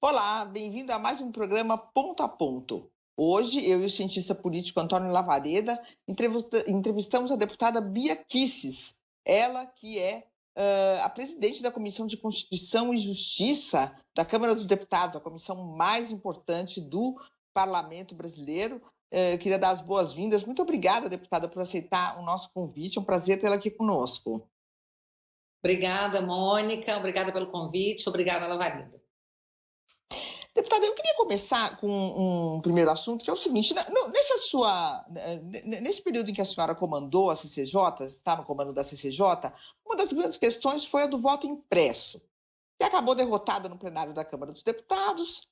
Olá, bem-vindo a mais um programa Ponto a Ponto. Hoje, eu e o cientista político Antônio Lavareda entrevistamos a deputada Bia Kicis, ela que é a presidente da Comissão de Constituição e Justiça da Câmara dos Deputados, a comissão mais importante do Parlamento brasileiro. Queria dar as boas-vindas. Muito obrigada, deputada, por aceitar o nosso convite. É um prazer tê-la aqui conosco. Obrigada, Mônica. Obrigada pelo convite. Obrigada, Lavareda. Deputada, eu queria começar com um primeiro assunto, que é o seguinte: nesse período em que a senhora comandou a CCJ, está no comando da CCJ, uma das grandes questões foi a do voto impresso, que acabou derrotada no plenário da Câmara dos Deputados.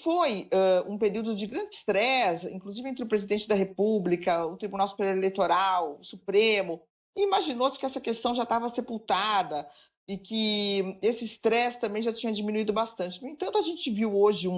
Foi um período de grande estresse, inclusive entre o presidente da República, o Tribunal Superior Eleitoral, o Supremo. Imaginou-se que essa questão já estava sepultada e que esse estresse também já tinha diminuído bastante. No entanto, a gente viu hoje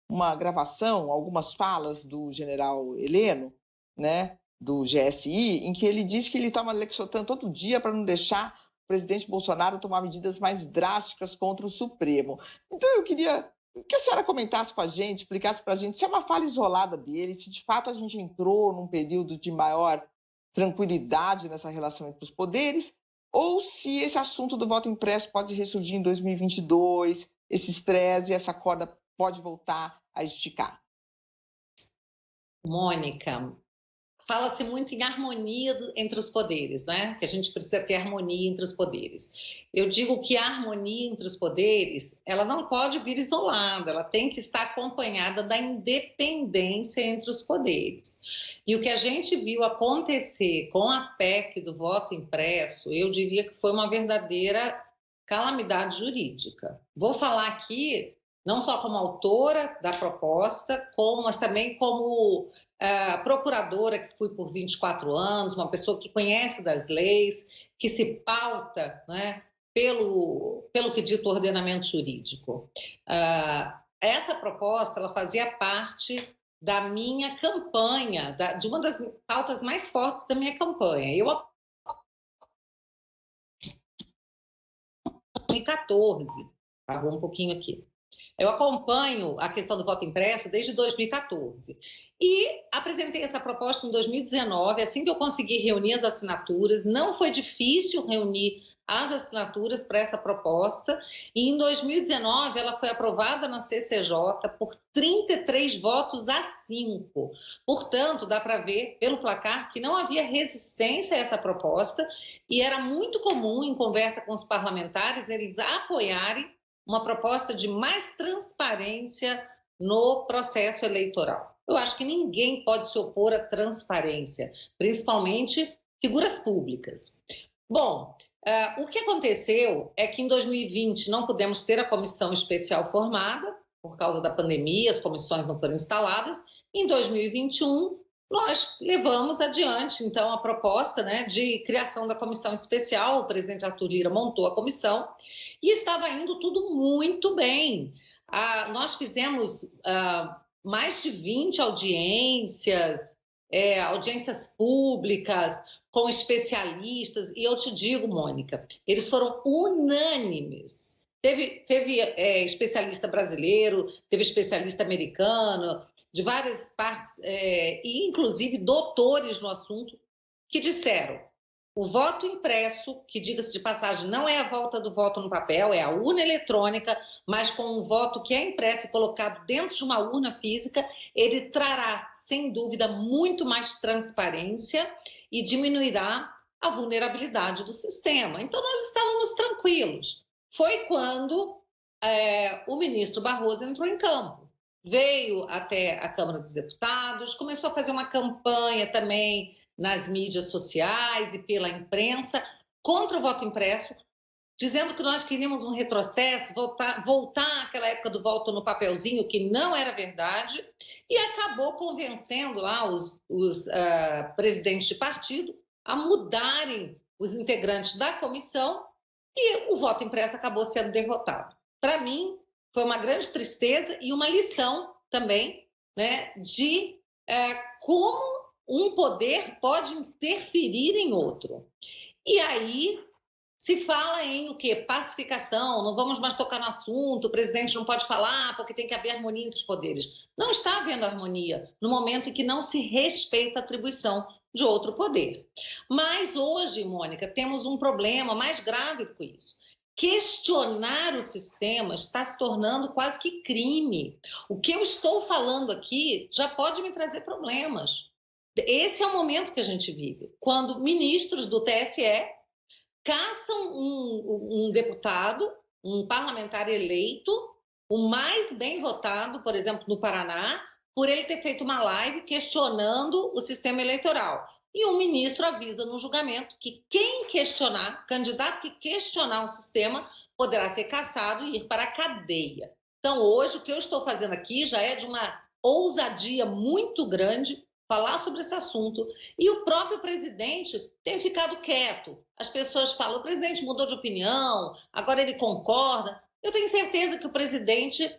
uma gravação, algumas falas do general Heleno, né, do GSI, em que ele diz que ele toma Lexotan todo dia para não deixar o presidente Bolsonaro tomar medidas mais drásticas contra o Supremo. Então, eu queria que a senhora comentasse com a gente, explicasse para a gente se é uma fala isolada dele, se de fato a gente entrou num período de maior tranquilidade nessa relação entre os poderes, ou se esse assunto do voto impresso pode ressurgir em 2022, esse estresse e essa corda pode voltar a esticar. Mônica, fala-se muito em harmonia entre os poderes, né? Que a gente precisa ter harmonia entre os poderes. Eu digo que a harmonia entre os poderes, ela não pode vir isolada, ela tem que estar acompanhada da independência entre os poderes. E o que a gente viu acontecer com a PEC do voto impresso, eu diria que foi uma verdadeira calamidade jurídica. Vou falar aqui não só como autora da proposta, mas também como procuradora, que fui por 24 anos, uma pessoa que conhece das leis, que se pauta, né, pelo que dita o ordenamento jurídico. Essa proposta ela fazia parte da minha campanha, de uma das pautas mais fortes da minha campanha. Eu 2014, vou um pouquinho aqui. Eu acompanho a questão do voto impresso desde 2014 e apresentei essa proposta em 2019, assim que eu consegui reunir as assinaturas. Não foi difícil reunir as assinaturas para essa proposta e em 2019 ela foi aprovada na CCJ por 33 votos a 5. Portanto, dá para ver pelo placar que não havia resistência a essa proposta e era muito comum, em conversa com os parlamentares, eles apoiarem uma proposta de mais transparência no processo eleitoral. Eu acho que ninguém pode se opor à transparência, principalmente figuras públicas. Bom, o que aconteceu é que em 2020 não pudemos ter a comissão especial formada, por causa da pandemia, as comissões não foram instaladas. Em 2021, nós levamos adiante, então, a proposta, né, de criação da comissão especial. O presidente Arthur Lira montou a comissão e estava indo tudo muito bem. Nós fizemos mais de 20 audiências, audiências públicas, com especialistas, e eu te digo, Mônica, eles foram unânimes. Teve especialista brasileiro, teve especialista americano, de várias partes, e inclusive doutores no assunto, que disseram: o voto impresso, que, diga-se de passagem, não é a volta do voto no papel, é a urna eletrônica, mas com um voto que é impresso e colocado dentro de uma urna física, ele trará, sem dúvida, muito mais transparência e diminuirá a vulnerabilidade do sistema. Então, nós estávamos tranquilos. Foi quando o ministro Barroso entrou em campo. Veio até a Câmara dos Deputados, começou a fazer uma campanha também nas mídias sociais e pela imprensa contra o voto impresso, dizendo que nós queríamos um retrocesso, voltar àquela época do voto no papelzinho, que não era verdade, e acabou convencendo lá os presidentes de partido a mudarem os integrantes da comissão e o voto impresso acabou sendo derrotado. Para mim, foi uma grande tristeza e uma lição também, né, de como um poder pode interferir em outro. E aí se fala em o quê? Pacificação, não vamos mais tocar no assunto, o presidente não pode falar porque tem que haver harmonia entre os poderes. Não está havendo harmonia no momento em que não se respeita a atribuição de outro poder. Mas hoje, Mônica, temos um problema mais grave do que isso. Questionar o sistema está se tornando quase que crime. O que eu estou falando aqui já pode me trazer problemas. Esse é o momento que a gente vive, quando ministros do TSE caçam um deputado, um parlamentar eleito, o mais bem votado, por exemplo, no Paraná, por ele ter feito uma live questionando o sistema eleitoral. E um ministro avisa no julgamento que quem questionar, candidato que questionar o sistema, poderá ser cassado e ir para a cadeia. Então, hoje, o que eu estou fazendo aqui já é de uma ousadia muito grande falar sobre esse assunto. E o próprio presidente tem ficado quieto. As pessoas falam, o presidente mudou de opinião, agora ele concorda. Eu tenho certeza que o presidente,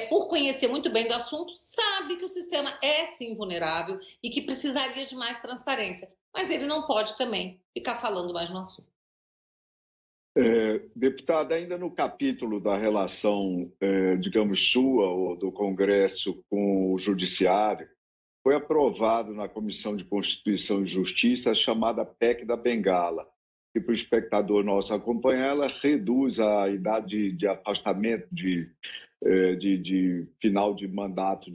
por conhecer muito bem do assunto, sabe que o sistema é sim vulnerável e que precisaria de mais transparência. Mas ele não pode também ficar falando mais no assunto. Deputada, ainda no capítulo da relação, digamos, sua ou do Congresso com o Judiciário, foi aprovado na Comissão de Constituição e Justiça a chamada PEC da Bengala, que para o espectador nosso acompanhar, ela reduz a idade de afastamento de final de mandato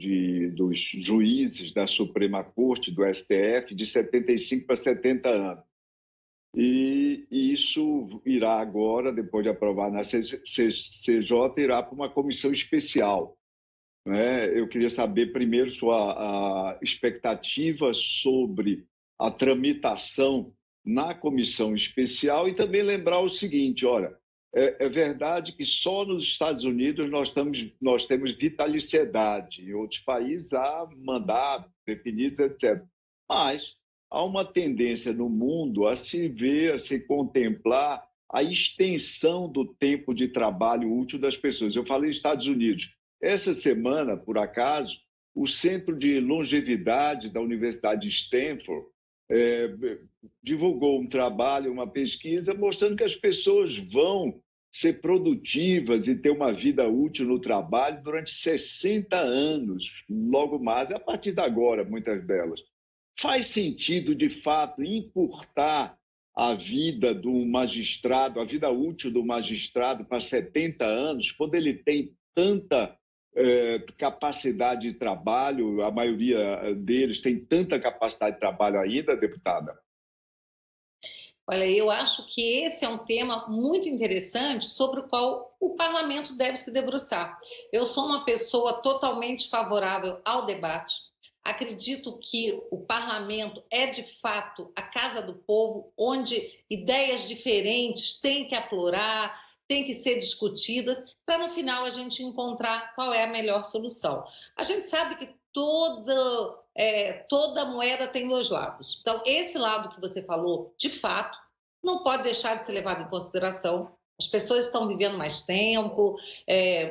dos juízes da Suprema Corte, do STF, de 75 para 70 anos. E isso irá agora, depois de aprovar na CCJ, irá para uma comissão especial. Eu queria saber primeiro sua expectativa sobre a tramitação na comissão especial e também lembrar o seguinte, olha, é verdade que só nos Estados Unidos nós temos vitaliciedade, em outros países há mandatos definidos, etc. Mas há uma tendência no mundo a se ver, a se contemplar a extensão do tempo de trabalho útil das pessoas. Eu falei Estados Unidos. Essa semana, por acaso, o Centro de Longevidade da Universidade de Stanford divulgou um trabalho, uma pesquisa, mostrando que as pessoas vão ser produtivas e ter uma vida útil no trabalho durante 60 anos, logo mais, a partir de agora, muitas delas. Faz sentido, de fato, encurtar a vida do magistrado, a vida útil do magistrado para 70 anos, quando ele tem tanta capacidade de trabalho, a maioria deles tem tanta capacidade de trabalho ainda, deputada? Olha, eu acho que esse é um tema muito interessante sobre o qual o parlamento deve se debruçar. Eu sou uma pessoa totalmente favorável ao debate. Acredito que o parlamento é, de fato, a casa do povo, onde ideias diferentes têm que aflorar, têm que ser discutidas, para no final a gente encontrar qual é a melhor solução. A gente sabe que toda moeda tem dois lados. Então, esse lado que você falou, de fato, não pode deixar de ser levado em consideração. As pessoas estão vivendo mais tempo,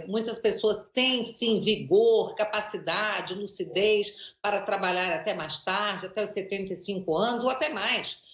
muitas pessoas têm, sim, vigor, capacidade, lucidez para trabalhar até mais tarde, até os 75 anos ou até mais.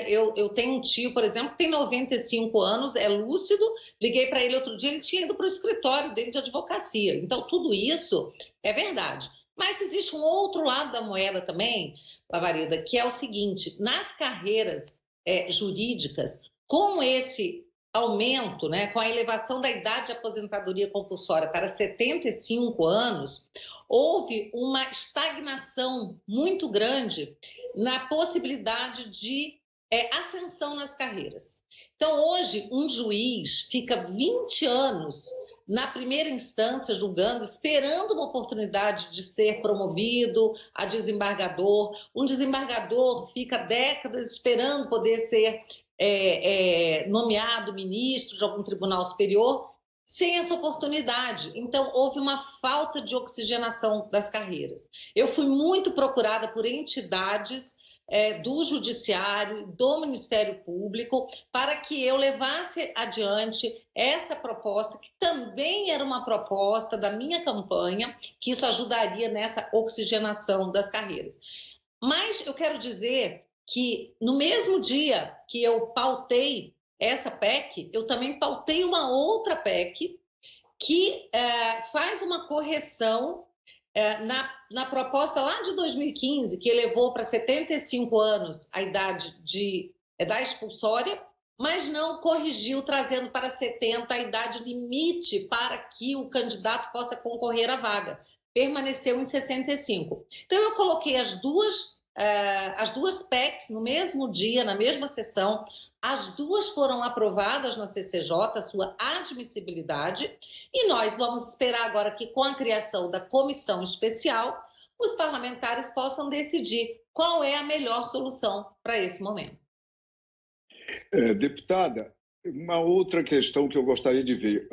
Eu tenho um tio, por exemplo, que tem 95 anos, é lúcido, liguei para ele outro dia, ele tinha ido para o escritório dele de advocacia. Então, tudo isso é verdade. Mas existe um outro lado da moeda também, Lavareda, que é o seguinte, nas carreiras jurídicas, com esse aumento, com a elevação da idade de aposentadoria compulsória para 75 anos, houve uma estagnação muito grande na possibilidade de ascensão nas carreiras. Então, hoje, um juiz fica 20 anos na primeira instância julgando, esperando uma oportunidade de ser promovido a desembargador. Um desembargador fica décadas esperando poder ser nomeado ministro de algum tribunal superior, sem essa oportunidade. Então, houve uma falta de oxigenação das carreiras. Eu fui muito procurada por entidades do Judiciário, do Ministério Público, para que eu levasse adiante essa proposta, que também era uma proposta da minha campanha, que isso ajudaria nessa oxigenação das carreiras. Mas eu quero dizer que, no mesmo dia que eu pautei essa PEC, eu também pautei uma outra PEC que faz uma correção na proposta lá de 2015, que elevou para 75 anos a idade da expulsória, mas não corrigiu, trazendo para 70 a idade limite para que o candidato possa concorrer à vaga. Permaneceu em 65. Então, eu coloquei as duas PECs no mesmo dia, na mesma sessão. As duas foram aprovadas na CCJ, sua admissibilidade, e nós vamos esperar agora que, com a criação da comissão especial, os parlamentares possam decidir qual é a melhor solução para esse momento. Deputada, uma outra questão que eu gostaria de ver,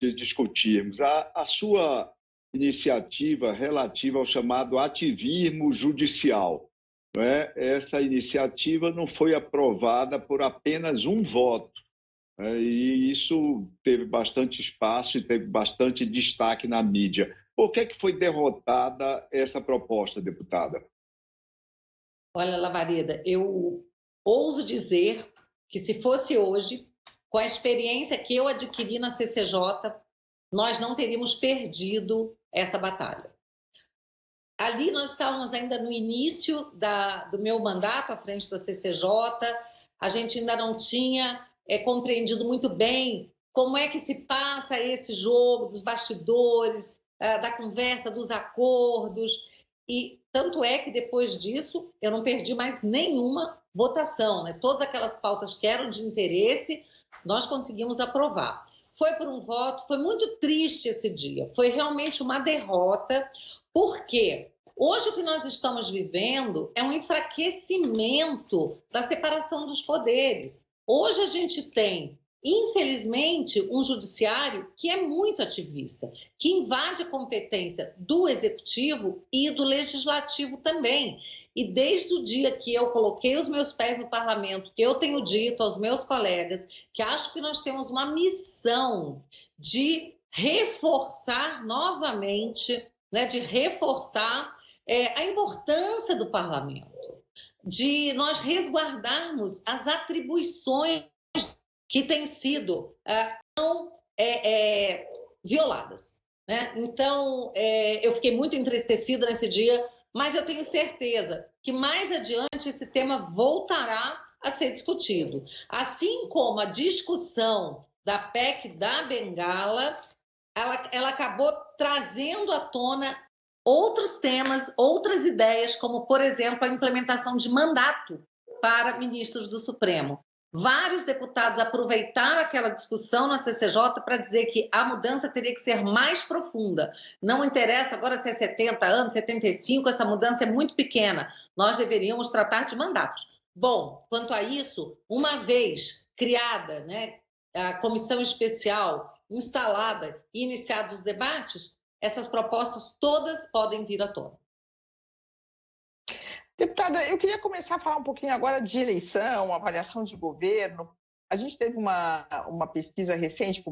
de discutirmos, a sua iniciativa relativa ao chamado ativismo judicial. Não é? Essa iniciativa não foi aprovada por apenas um voto, e isso teve bastante espaço e teve bastante destaque na mídia. Por que foi derrotada essa proposta, deputada? Olha, Lavareda, eu ouso dizer que, se fosse hoje, com a experiência que eu adquiri na CCJ, nós não teríamos perdido essa batalha. Ali nós estávamos ainda no início do meu mandato à frente da CCJ, a gente ainda não tinha compreendido muito bem como é que se passa esse jogo dos bastidores, da conversa, dos acordos, e tanto é que depois disso eu não perdi mais nenhuma votação, né? Todas aquelas pautas que eram de interesse, nós conseguimos aprovar. Foi por um voto, foi muito triste esse dia, foi realmente uma derrota, porque hoje o que nós estamos vivendo é um enfraquecimento da separação dos poderes. Hoje a gente tem, infelizmente, um judiciário que é muito ativista, que invade a competência do executivo e do legislativo também. E desde o dia que eu coloquei os meus pés no parlamento, que eu tenho dito aos meus colegas que acho que nós temos uma missão de reforçar novamente, né, de reforçar a importância do parlamento, de nós resguardarmos as atribuições que têm sido violadas, né? Então, eu fiquei muito entristecida nesse dia, mas eu tenho certeza que mais adiante esse tema voltará a ser discutido. Assim como a discussão da PEC da Bengala, ela acabou trazendo à tona outros temas, outras ideias, como, por exemplo, a implementação de mandato para ministros do Supremo. Vários deputados aproveitaram aquela discussão na CCJ para dizer que a mudança teria que ser mais profunda. Não interessa agora se é 70 anos, 75, essa mudança é muito pequena. Nós deveríamos tratar de mandatos. Bom, quanto a isso, uma vez criada, né, a comissão especial, instalada e iniciados os debates, essas propostas todas podem vir à tona. Deputada, eu queria começar a falar um pouquinho agora de eleição, avaliação de governo. A gente teve uma pesquisa recente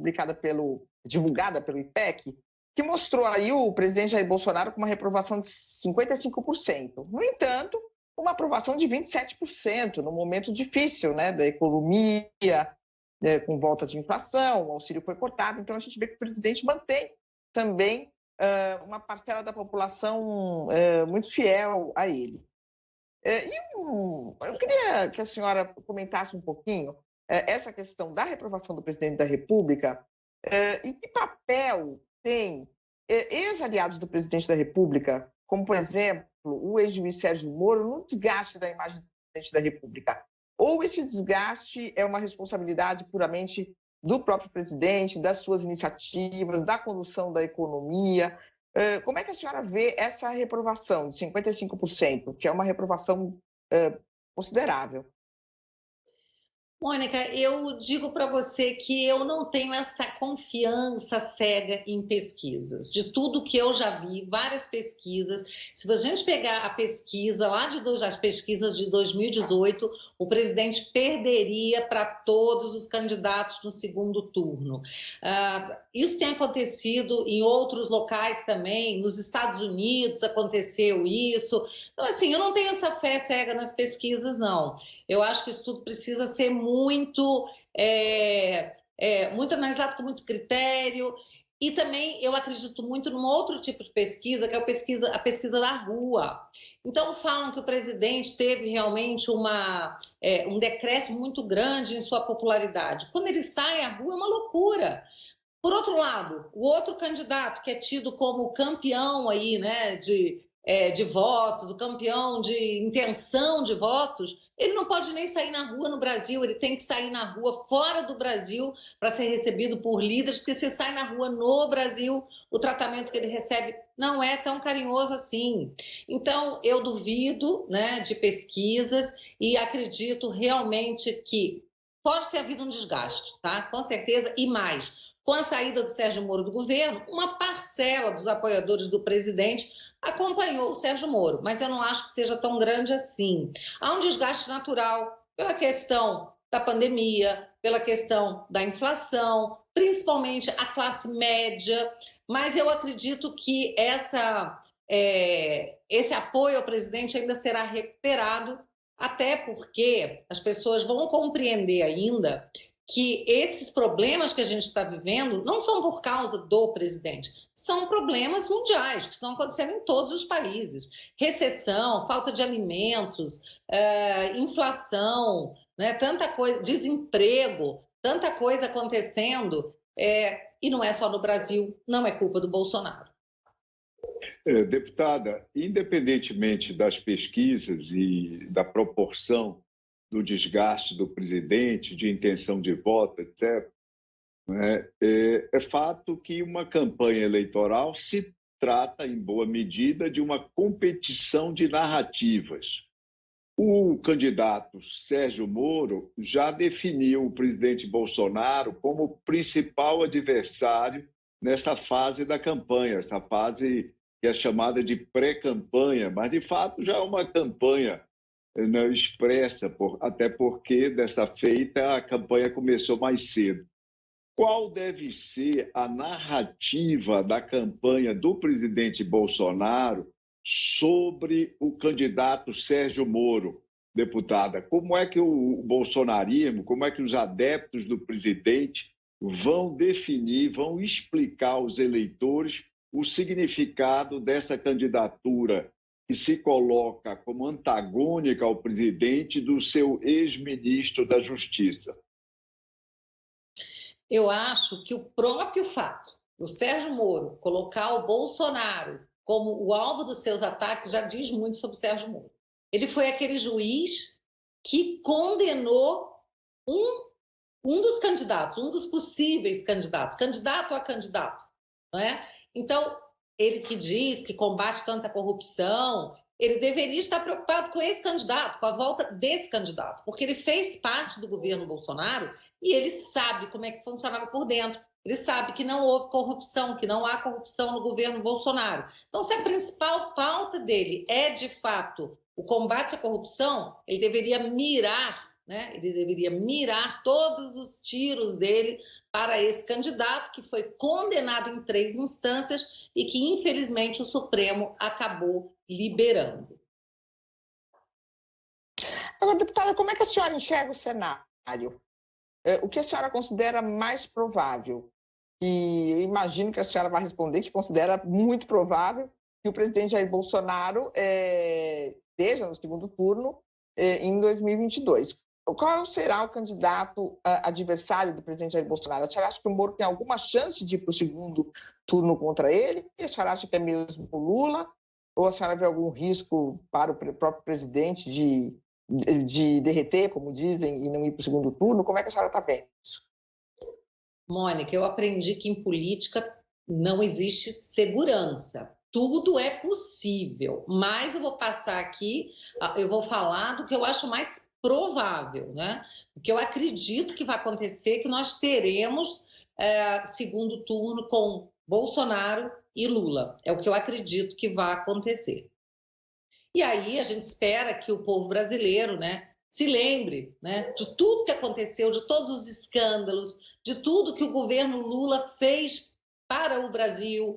divulgada pelo IPEC, que mostrou aí o presidente Jair Bolsonaro com uma reprovação de 55%. No entanto, uma aprovação de 27%, num momento difícil, né, da economia, com volta de inflação, o auxílio foi cortado. Então, a gente vê que o presidente mantém também uma parcela da população muito fiel a ele. Eu queria que a senhora comentasse um pouquinho essa questão da reprovação do presidente da República e que papel tem ex-aliados do presidente da República, como, por exemplo, o ex-juiz Sérgio Moro, no desgaste da imagem do presidente da República. Ou esse desgaste é uma responsabilidade puramente do próprio presidente, das suas iniciativas, da condução da economia? Como é que a senhora vê essa reprovação de 55%, que é uma reprovação considerável? Mônica, eu digo para você que eu não tenho essa confiança cega em pesquisas. De tudo que eu já vi, várias pesquisas, se a gente pegar a pesquisa as pesquisas de 2018, o presidente perderia para todos os candidatos no segundo turno. Isso tem acontecido em outros locais também, nos Estados Unidos aconteceu isso. Então, assim, eu não tenho essa fé cega nas pesquisas, não. Eu acho que isso tudo precisa ser muito analisado com muito critério. E também eu acredito muito num outro tipo de pesquisa, que é a pesquisa da rua. Então, falam que o presidente teve realmente um decréscimo muito grande em sua popularidade. Quando ele sai à rua, é uma loucura. Por outro lado, o outro candidato que é tido como campeão aí, né, de votos, o campeão de intenção de votos, ele não pode nem sair na rua no Brasil, ele tem que sair na rua fora do Brasil para ser recebido por líderes, porque se sai na rua no Brasil, o tratamento que ele recebe não é tão carinhoso assim. Então, eu duvido, né, de pesquisas e acredito realmente que pode ter havido um desgaste, tá? Com certeza, e mais. Com a saída do Sérgio Moro do governo, uma parcela dos apoiadores do presidente acompanhou o Sérgio Moro, mas eu não acho que seja tão grande assim. Há um desgaste natural pela questão da pandemia, pela questão da inflação, principalmente a classe média, mas eu acredito que esse apoio ao presidente ainda será recuperado, até porque as pessoas vão compreender ainda que esses problemas que a gente está vivendo não são por causa do presidente, são problemas mundiais que estão acontecendo em todos os países. Recessão, falta de alimentos, inflação, né, tanta coisa, desemprego, tanta coisa acontecendo, e não é só no Brasil, não é culpa do Bolsonaro. Deputada, independentemente das pesquisas e da proporção do desgaste do presidente, de intenção de voto, etc., é fato que uma campanha eleitoral se trata, em boa medida, de uma competição de narrativas. O candidato Sérgio Moro já definiu o presidente Bolsonaro como principal adversário nessa fase da campanha, essa fase que é chamada de pré-campanha, mas, de fato, já é uma campanha não expressa, até porque, dessa feita, a campanha começou mais cedo. Qual deve ser a narrativa da campanha do presidente Bolsonaro sobre o candidato Sérgio Moro, deputada? Como é que o bolsonarismo, como é que os adeptos do presidente vão definir, vão explicar aos eleitores o significado dessa candidatura que se coloca como antagônica ao presidente do seu ex-ministro da Justiça? Eu acho que o próprio fato do Sérgio Moro colocar o Bolsonaro como o alvo dos seus ataques já diz muito sobre o Sérgio Moro. Ele foi aquele juiz que condenou um dos candidatos, um dos possíveis candidatos, candidato a candidato, não é? Então, ele que diz que combate tanta corrupção, ele deveria estar preocupado com esse candidato, com a volta desse candidato, porque ele fez parte do governo Bolsonaro e ele sabe como é que funcionava por dentro. Ele sabe que não houve corrupção, que não há corrupção no governo Bolsonaro. Então, se a principal pauta dele é, de fato, o combate à corrupção, ele deveria mirar, né? Ele deveria mirar todos os tiros dele para esse candidato que foi condenado em 3 instâncias e que, infelizmente, o Supremo acabou liberando. Agora, deputada, como é que a senhora enxerga o cenário? O que a senhora considera mais provável? E eu imagino que a senhora vai responder que considera muito provável que o presidente Jair Bolsonaro esteja no segundo turno em 2022. Qual será o candidato adversário do presidente Jair Bolsonaro? A senhora acha que o Moro tem alguma chance de ir para o segundo turno contra ele? A senhora acha que é mesmo o Lula? Ou a senhora vê algum risco para o próprio presidente de derreter, como dizem, e não ir para o segundo turno? Como é que a senhora está vendo isso? Mônica, eu aprendi que em política não existe segurança. Tudo é possível, mas eu vou passar aqui, eu vou falar do que eu acho mais provável, né? O que eu acredito que vai acontecer, que nós teremos segundo turno com Bolsonaro e Lula. É o que eu acredito que vai acontecer. E aí a gente espera que o povo brasileiro, né, se lembre, né, de tudo que aconteceu, de todos os escândalos, de tudo que o governo Lula fez para o Brasil,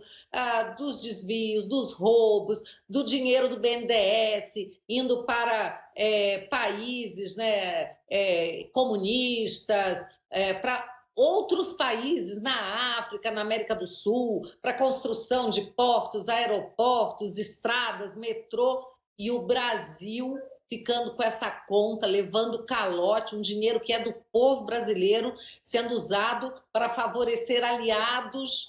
dos desvios, dos roubos, do dinheiro do BNDES indo para países, né, comunistas, para outros países na África, na América do Sul, para construção de portos, aeroportos, estradas, metrô, e o Brasil ficando com essa conta, levando calote, um dinheiro que é do povo brasileiro, sendo usado para favorecer aliados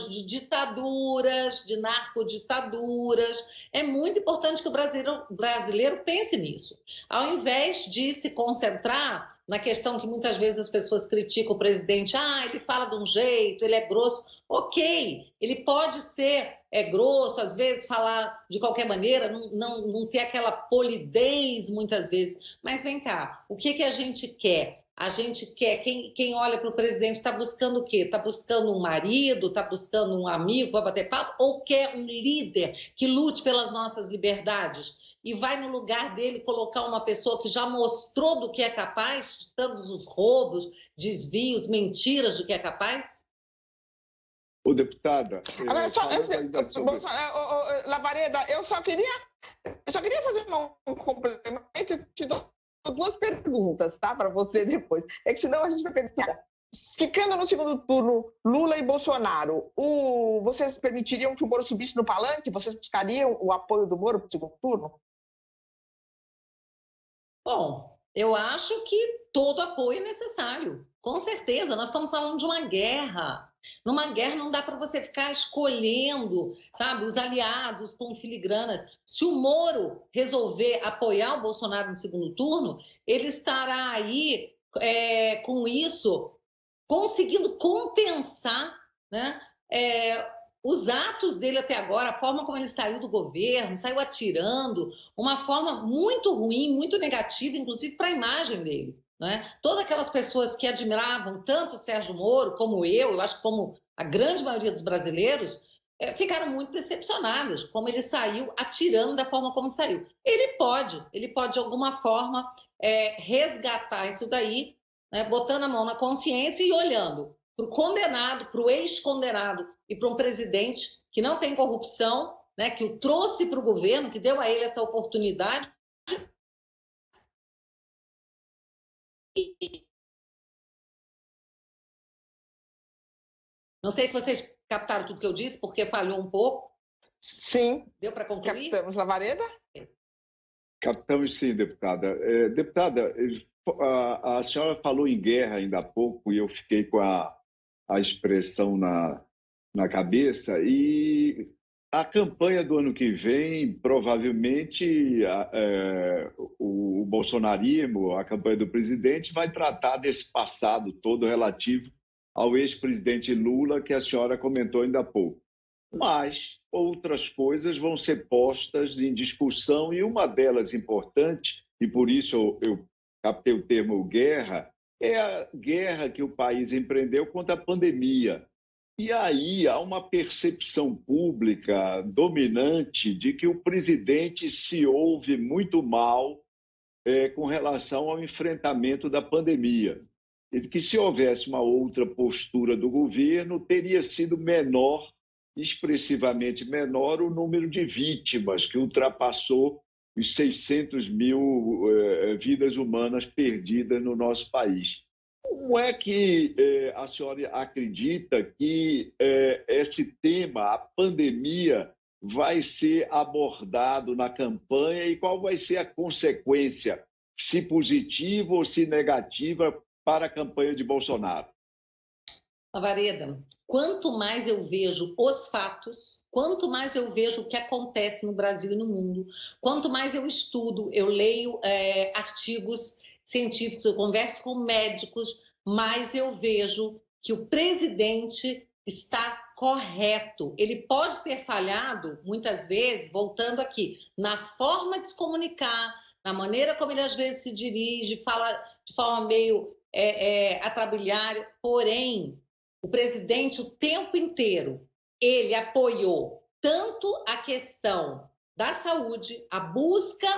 de ditaduras, de narcoditaduras. É muito importante que o brasileiro pense nisso. Ao invés de se concentrar na questão que muitas vezes as pessoas criticam o presidente, ele fala de um jeito, ele é grosso. Ok, ele pode ser grosso, às vezes falar de qualquer maneira, não ter aquela polidez muitas vezes. Mas vem cá, o que a gente quer? A gente quer, quem olha para o presidente está buscando o quê? Está buscando um marido, está buscando um amigo para bater papo, ou quer um líder que lute pelas nossas liberdades? E vai no lugar dele colocar uma pessoa que já mostrou do que é capaz, de tantos os roubos, desvios, mentiras do que é capaz? Ô, deputada, Lavareda, eu só queria fazer um complemento e te dou duas perguntas, tá, para você depois. É que senão a gente vai perguntar. Ficando no segundo turno, Lula e Bolsonaro, vocês permitiriam que o Moro subisse no palanque? Vocês buscariam o apoio do Moro para o segundo turno? Bom, eu acho que todo apoio é necessário, com certeza. Nós estamos falando de uma guerra. Numa guerra não dá para você ficar escolhendo, sabe, os aliados com filigranas. Se o Moro resolver apoiar o Bolsonaro no segundo turno, ele estará aí com isso conseguindo compensar, né, os atos dele até agora, a forma como ele saiu do governo, saiu atirando, uma forma muito ruim, muito negativa, inclusive para a imagem dele. Né? Todas aquelas pessoas que admiravam tanto o Sérgio Moro, como eu acho que como a grande maioria dos brasileiros, ficaram muito decepcionadas, como ele saiu atirando da forma como saiu. Ele pode de alguma forma resgatar isso daí, né? Botando a mão na consciência e olhando para o condenado, para o ex-condenado e para um presidente que não tem corrupção, né, que o trouxe para o governo, que deu a ele essa oportunidade. Não sei se vocês captaram tudo que eu disse, porque falhou um pouco. Sim. Deu para concluir? Captamos, Lavareda? Captamos sim, deputada. Deputada, a senhora falou em guerra ainda há pouco e eu fiquei com a expressão na cabeça, e a campanha do ano que vem, provavelmente, o bolsonarismo, a campanha do presidente, vai tratar desse passado todo relativo ao ex-presidente Lula, que a senhora comentou ainda há pouco. Mas outras coisas vão ser postas em discussão, e uma delas importante, e por isso eu captei o termo guerra, é a guerra que o país empreendeu contra a pandemia. E aí há uma percepção pública dominante de que o presidente se ouve muito mal com relação ao enfrentamento da pandemia. E que se houvesse uma outra postura do governo, teria sido menor, expressivamente menor, o número de vítimas, que ultrapassou os 600 mil vidas humanas perdidas no nosso país. Como é que a senhora acredita que esse tema, a pandemia, vai ser abordado na campanha, e qual vai ser a consequência, se positiva ou se negativa, para a campanha de Bolsonaro? Lavareda, quanto mais eu vejo os fatos, quanto mais eu vejo o que acontece no Brasil e no mundo, quanto mais eu estudo, eu leio artigos científicos, eu converso com médicos, mais eu vejo que o presidente está correto. Ele pode ter falhado, muitas vezes, voltando aqui, na forma de se comunicar, na maneira como ele às vezes se dirige, fala de forma meio atrabilhária, porém, o presidente, o tempo inteiro, ele apoiou tanto a questão da saúde, a busca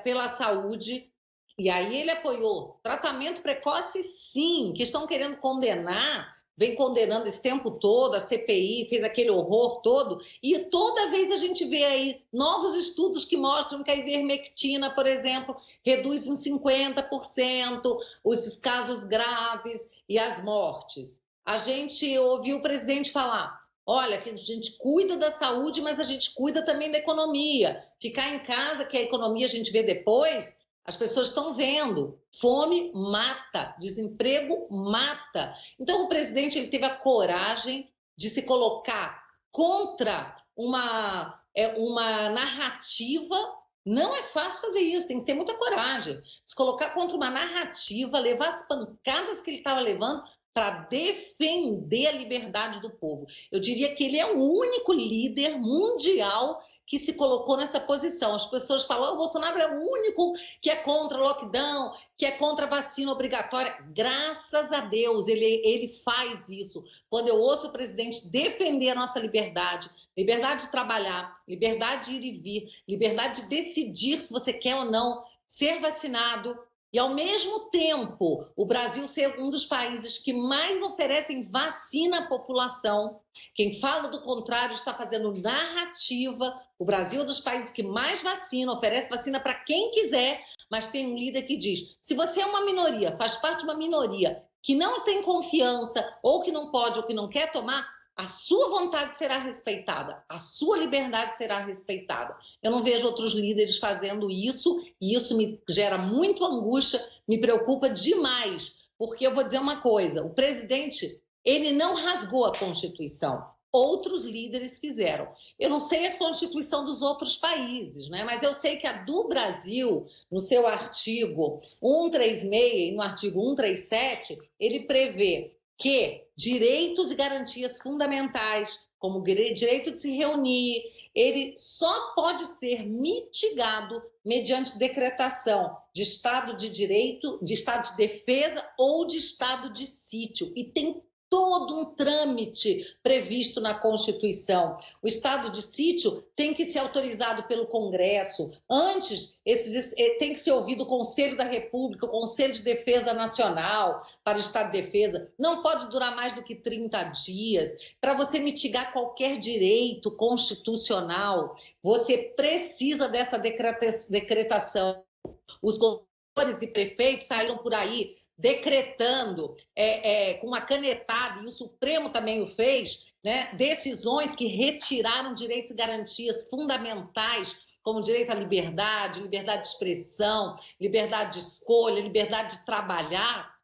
pela saúde, e aí ele apoiou tratamento precoce, sim, que estão querendo condenar vem condenando esse tempo todo, a CPI fez aquele horror todo, e toda vez a gente vê aí novos estudos que mostram que a ivermectina, por exemplo, reduz em 50% os casos graves e as mortes. A gente ouviu o presidente falar, olha, que a gente cuida da saúde, mas a gente cuida também da economia. Ficar em casa, que a economia a gente vê depois, as pessoas estão vendo. Fome mata, desemprego mata. Então, o presidente ele teve a coragem de se colocar contra uma narrativa. Não é fácil fazer isso, tem que ter muita coragem. Se colocar contra uma narrativa, levar as pancadas que ele estava levando para defender a liberdade do povo. Eu diria que ele é o único líder mundial que se colocou nessa posição. As pessoas falam, o Bolsonaro é o único que é contra lockdown, que é contra a vacina obrigatória. Graças a Deus, ele faz isso. Quando eu ouço o presidente defender a nossa liberdade de trabalhar, liberdade de ir e vir, liberdade de decidir se você quer ou não ser vacinado, e, ao mesmo tempo, o Brasil ser um dos países que mais oferecem vacina à população. Quem fala do contrário está fazendo narrativa. O Brasil é um dos países que mais vacina, oferece vacina para quem quiser, mas tem um líder que diz, se você é uma minoria, faz parte de uma minoria que não tem confiança, ou que não pode, ou que não quer tomar, a sua vontade será respeitada, a sua liberdade será respeitada. Eu não vejo outros líderes fazendo isso, e isso me gera muito angústia, me preocupa demais, porque eu vou dizer uma coisa, o presidente, ele não rasgou a Constituição, outros líderes fizeram. Eu não sei a Constituição dos outros países, né? Mas eu sei que a do Brasil, no seu artigo 136 e no artigo 137, ele prevê que direitos e garantias fundamentais, como o direito de se reunir, ele só pode ser mitigado mediante decretação de estado de direito, de estado de defesa ou de estado de sítio. E tem todo um trâmite previsto na Constituição. O estado de sítio tem que ser autorizado pelo Congresso. Antes, tem que ser ouvido o Conselho da República, o Conselho de Defesa Nacional para o estado de defesa. Não pode durar mais do que 30 dias. Para você mitigar qualquer direito constitucional, você precisa dessa decretação. Os governadores e prefeitos saíram por aí decretando com uma canetada, e o Supremo também o fez, né, decisões que retiraram direitos e garantias fundamentais, como direito à liberdade, liberdade de expressão, liberdade de escolha, liberdade de trabalhar,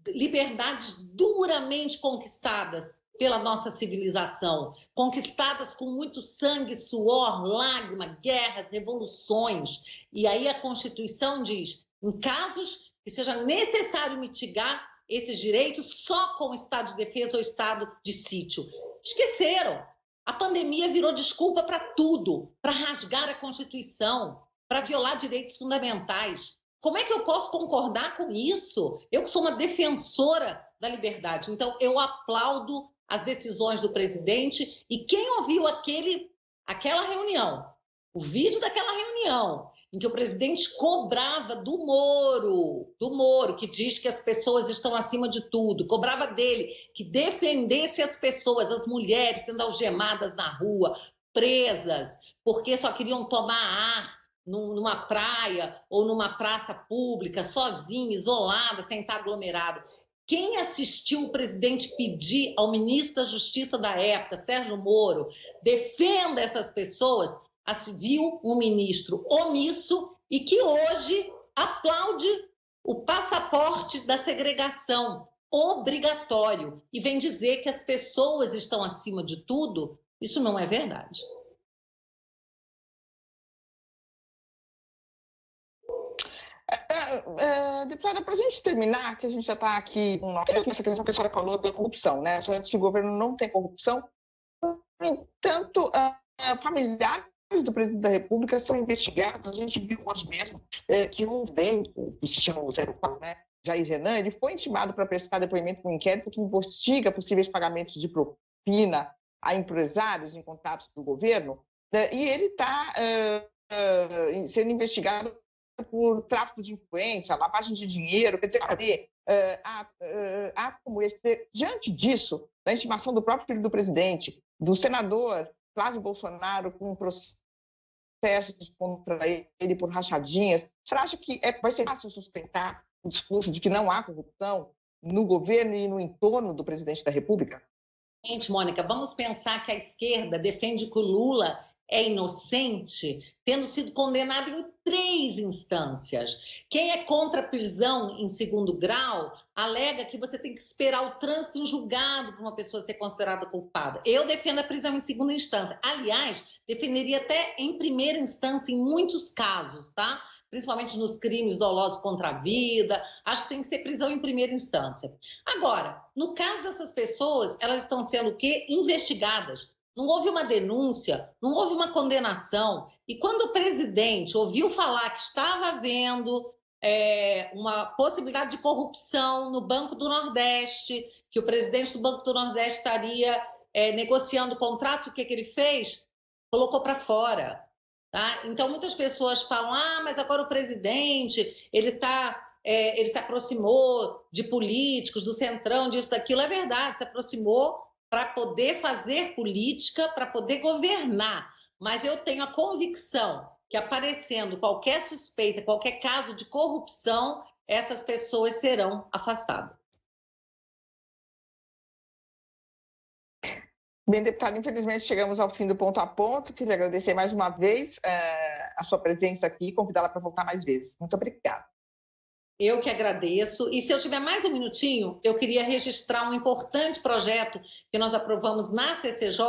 liberdades duramente conquistadas pela nossa civilização, conquistadas com muito sangue, suor, lágrima, guerras, revoluções. E aí a Constituição diz, em casos que seja necessário mitigar esses direitos só com o estado de defesa ou estado de sítio. Esqueceram. A pandemia virou desculpa para tudo, para rasgar a Constituição, para violar direitos fundamentais. Como é que eu posso concordar com isso? Eu que sou uma defensora da liberdade. Então, eu aplaudo as decisões do presidente, e quem ouviu aquela reunião, o vídeo daquela reunião, em que o presidente cobrava do Moro, que diz que as pessoas estão acima de tudo, cobrava dele que defendesse as pessoas, as mulheres sendo algemadas na rua, presas, porque só queriam tomar ar numa praia ou numa praça pública, sozinho, isolada, sem estar aglomerado. Quem assistiu o presidente pedir ao ministro da Justiça da época, Sérgio Moro, defenda essas pessoas, viu um ministro omisso e que hoje aplaude o passaporte da segregação obrigatório e vem dizer que as pessoas estão acima de tudo. Isso não é verdade. Deputada, para a gente terminar, que a gente já está aqui com essa questão que a senhora falou da corrupção, né? Esse governo não tem corrupção. No entanto, familiares do presidente da República são investigados. A gente viu hoje mesmo que um deles, que se chama o 04, né, Jair Renan, ele foi intimado para prestar depoimento no inquérito que investiga possíveis pagamentos de propina a empresários em contatos do governo, e ele está sendo investigado por tráfico de influência, lavagem de dinheiro, quer dizer, como esse. Diante disso, da intimação do próprio filho do presidente, do senador Flávio Bolsonaro com processos contra ele por rachadinhas, você acha que vai ser fácil sustentar o discurso de que não há corrupção no governo e no entorno do presidente da República? Gente, Mônica, vamos pensar que a esquerda defende que o Lula é inocente, tendo sido condenado em 3 instâncias. Quem é contra a prisão em 2º grau alega que você tem que esperar o trânsito em julgado para uma pessoa ser considerada culpada. Eu defendo a prisão em 2ª instância. Aliás, defenderia até em 1ª instância em muitos casos, tá? Principalmente nos crimes dolosos contra a vida. Acho que tem que ser prisão em 1ª instância. Agora, no caso dessas pessoas, elas estão sendo o quê? Investigadas. Não houve uma denúncia, não houve uma condenação. E quando o presidente ouviu falar que estava havendo uma possibilidade de corrupção no Banco do Nordeste, que o presidente do Banco do Nordeste estaria negociando contratos, o que ele fez? Colocou para fora. Tá? Então, muitas pessoas falam, mas agora o presidente, ele se aproximou de políticos, do centrão, disso, daquilo. É verdade, se aproximou para poder fazer política, para poder governar. Mas eu tenho a convicção que, aparecendo qualquer suspeita, qualquer caso de corrupção, essas pessoas serão afastadas. Bem, deputada, infelizmente chegamos ao fim do Ponto a Ponto. Queria agradecer mais uma vez a sua presença aqui e convidá-la para voltar mais vezes. Muito obrigada. Eu que agradeço. E se eu tiver mais um minutinho, eu queria registrar um importante projeto que nós aprovamos na CCJ,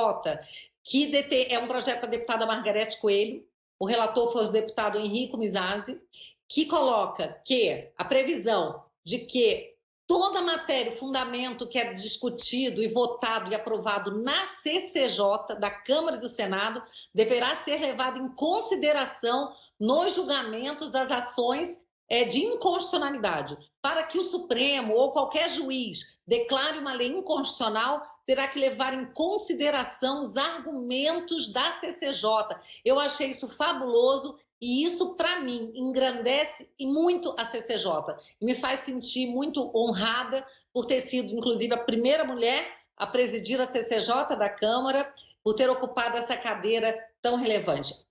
que é um projeto da deputada Margarete Coelho, o relator foi o deputado Henrico Mizasi, que coloca que a previsão de que toda matéria, fundamento que é discutido e votado e aprovado na CCJ, da Câmara e do Senado, deverá ser levado em consideração nos julgamentos das ações de inconstitucionalidade. Para que o Supremo ou qualquer juiz declare uma lei inconstitucional, terá que levar em consideração os argumentos da CCJ. Eu achei isso fabuloso e isso, para mim, engrandece muito a CCJ. E me faz sentir muito honrada por ter sido, inclusive, a primeira mulher a presidir a CCJ da Câmara, por ter ocupado essa cadeira tão relevante.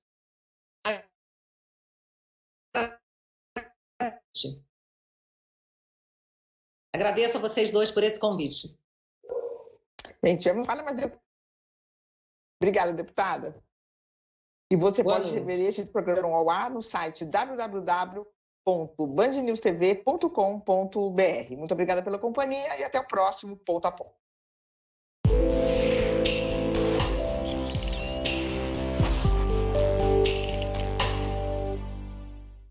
Agradeço a vocês dois por esse convite. Bem, tivemos fala, mas obrigada, deputada. E você pode rever esse programa ao ar no site www.bandnewstv.com.br. Muito obrigada pela companhia e até o próximo Ponto a Ponto.